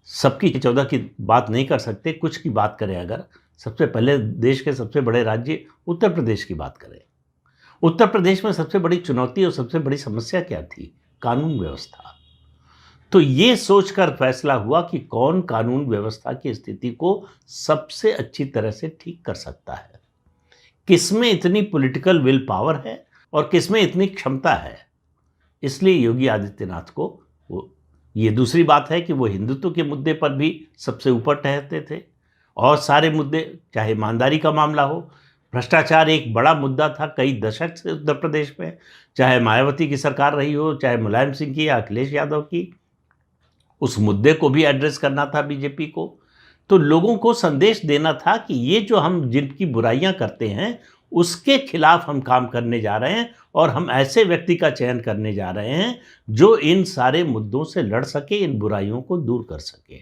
सबकी 14 की बात नहीं कर सकते, कुछ की बात करें अगर, सबसे पहले देश के सबसे बड़े राज्य उत्तर प्रदेश की बात करें। उत्तर प्रदेश में सबसे बड़ी चुनौती और सबसे बड़ी समस्या क्या थी? कानून व्यवस्था। तो ये सोचकर फैसला हुआ कि कौन कानून व्यवस्था की स्थिति को सबसे अच्छी तरह से ठीक कर सकता है। किसमें इतनी पॉलिटिकल विल पावर है और किसमें इतनी क्षमता है। इसलिए योगी आदित्यनाथ को वो, ये दूसरी बात है कि वो हिंदुत्व के मुद्दे पर भी सबसे ऊपर ठहरते थे और सारे मुद्दे, चाहे ईमानदारी का मामला हो, भ्रष्टाचार एक बड़ा मुद्दा था कई दशक से उत्तर प्रदेश में, चाहे मायावती की सरकार रही हो, चाहे मुलायम सिंह की या अखिलेश यादव की, उस मुद्दे को भी एड्रेस करना था बीजेपी को। तो लोगों को संदेश देना था कि ये जो हम जिनकी बुराइयां करते हैं उसके खिलाफ हम काम करने जा रहे हैं और हम ऐसे व्यक्ति का चयन करने जा रहे हैं जो इन सारे मुद्दों से लड़ सके, इन बुराइयों को दूर कर सके।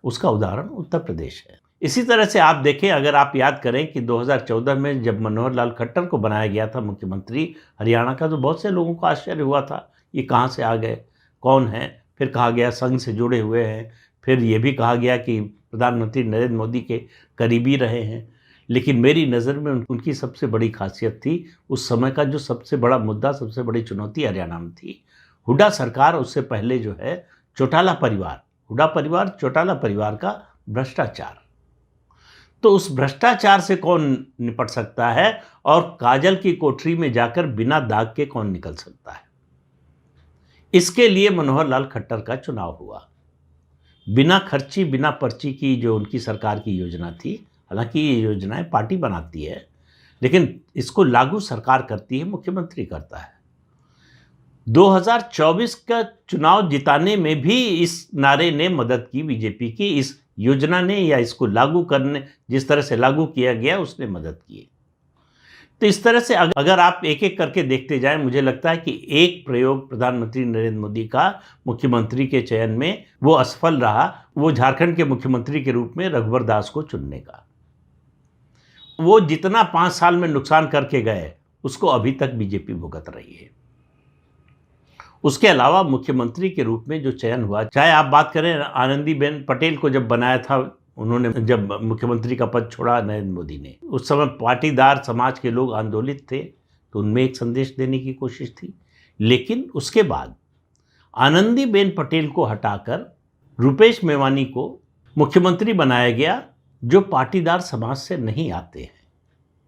उसका उदाहरण उत्तर प्रदेश है। इसी तरह से आप देखें, अगर आप याद करें कि 2014 में जब मनोहर लाल खट्टर को बनाया गया था मुख्यमंत्री हरियाणा का, तो बहुत से लोगों को आश्चर्य हुआ था, ये कहाँ से आ गए, कौन है। फिर कहा गया संघ से जुड़े हुए हैं, फिर ये भी कहा गया कि प्रधानमंत्री नरेंद्र मोदी के करीबी रहे हैं। लेकिन मेरी नज़र में उनकी सबसे बड़ी खासियत थी, उस समय का जो सबसे बड़ा मुद्दा, सबसे बड़ी चुनौती हरियाणा में थी, हुड्डा सरकार, उससे पहले जो है चौटाला परिवार, हुड्डा परिवार, चौटाला परिवार का भ्रष्टाचार। तो उस भ्रष्टाचार से कौन निपट सकता है और काजल की कोठरी में जाकर बिना दाग के कौन निकल सकता है। इसके लिए मनोहर लाल खट्टर का चुनाव हुआ। बिना खर्ची बिना पर्ची की जो उनकी सरकार की योजना थी, हालांकि ये योजनाएं पार्टी बनाती है लेकिन इसको लागू सरकार करती है, मुख्यमंत्री करता है। 2024 का चुनाव जिताने में भी इस नारे ने मदद की बीजेपी की, इस योजना ने, या इसको लागू करने, जिस तरह से लागू किया गया उसने मदद की। तो इस तरह से अगर आप एक एक करके देखते जाएं, मुझे लगता है कि एक प्रयोग प्रधानमंत्री नरेंद्र मोदी का मुख्यमंत्री के चयन में वो असफल रहा, वो झारखंड के मुख्यमंत्री के रूप में रघुवर दास को चुनने का। वो जितना 5 साल में नुकसान करके गए उसको अभी तक बीजेपी भुगत रही है। उसके अलावा मुख्यमंत्री के रूप में जो चयन हुआ, चाहे आप बात करें आनंदीबेन पटेल को जब बनाया था उन्होंने, जब मुख्यमंत्री का पद छोड़ा नरेंद्र मोदी ने, उस समय पाटीदार समाज के लोग आंदोलित थे, तो उनमें एक संदेश देने की कोशिश थी। लेकिन उसके बाद आनंदीबेन पटेल को हटाकर रुपेश मेवानी को मुख्यमंत्री बनाया गया, जो पाटीदार समाज से नहीं आते हैं।